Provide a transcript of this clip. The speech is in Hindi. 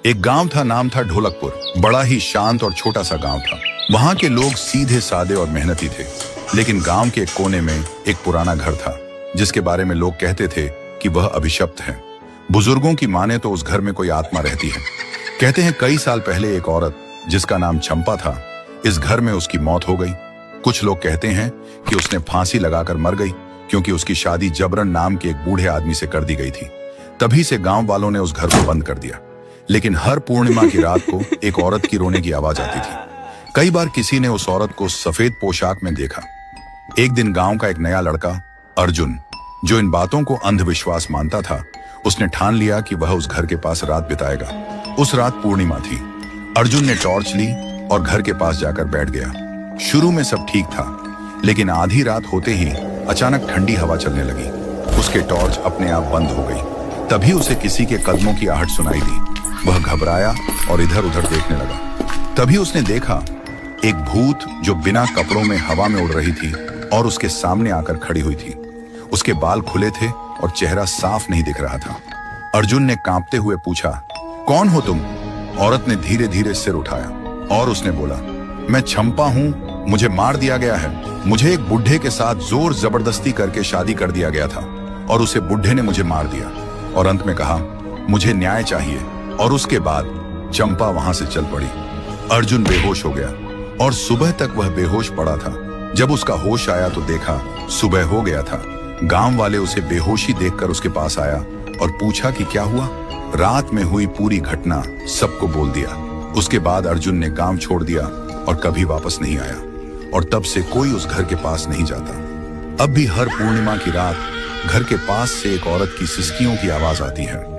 एक गांव था, नाम था ढोलकपुर। बड़ा ही शांत और छोटा सा गांव था। वहां के लोग सीधे सादे और मेहनती थे। लेकिन गांव के एक कोने में एक पुराना घर था जिसके बारे में लोग कहते थे कि वह अभिशप्त है। बुजुर्गों की माने तो उस घर में कोई आत्मा रहती है। कहते हैं कई साल पहले एक औरत जिसका नाम चंपा था, इस घर में उसकी मौत हो गई। कुछ लोग कहते हैं कि उसने फांसी लगाकर मर गई क्योंकि उसकी शादी जबरन नाम के एक बूढ़े आदमी से कर दी गई थी। तभी से गांव वालों ने उस घर को बंद कर दिया। लेकिन हर पूर्णिमा की रात को एक औरत की रोने की आवाज आती थी। कई बार किसी ने उस औरत को सफेद पोशाक में देखा। एक दिन गांव का एक नया लड़का अर्जुन, जो इन बातों को अंधविश्वास मानता था, उसने ठान लिया कि वह उस घर के पास रात बिताएगा। उस रात पूर्णिमा थी। अर्जुन ने टॉर्च ली और घर के पास जाकर बैठ गया। शुरू में सब ठीक था, लेकिन आधी रात होते ही अचानक ठंडी हवा चलने लगी। उसके टॉर्च अपने आप बंद हो गई। तभी उसे किसी के कदमों की आहट सुनाई दी। वह घबराया और इधर उधर देखने लगा। तभी उसने देखा एक भूत जो बिना कपड़ों में हवा में उड़ रही थी और उसके सामने आकर खड़ी हुई थी। उसके बाल खुले थे और चेहरा साफ नहीं दिख रहा था। अर्जुन ने कांपते हुए पूछा, कौन हो तुम? औरत ने धीरे धीरे सिर उठाया और उसने बोला, मैं चंपा हूं, मुझे मार दिया गया है। मुझे एक बुढ़े के साथ जोर जबरदस्ती करके शादी कर दिया गया था और उसे बुढ़े ने मुझे मार दिया। और अंत में कहा, मुझे न्याय चाहिए। और उसके बाद चंपा वहां से चल पड़ी। अर्जुन बेहोश हो गया और सुबह तक वह बेहोश पड़ा था। जब उसका होश आया तो देखा सुबह हो गया था। गांव वाले उसे बेहोशी देखकर उसके पास आया और पूछा कि क्या हुआ। रात में हुई पूरी घटना सबको बोल दिया। उसके बाद अर्जुन ने गांव छोड़ दिया और कभी वापस नहीं आया। और तब से कोई उस घर के पास नहीं जाता। अब भी हर पूर्णिमा की रात घर के पास से एक औरत की सिसकियों की आवाज आती है।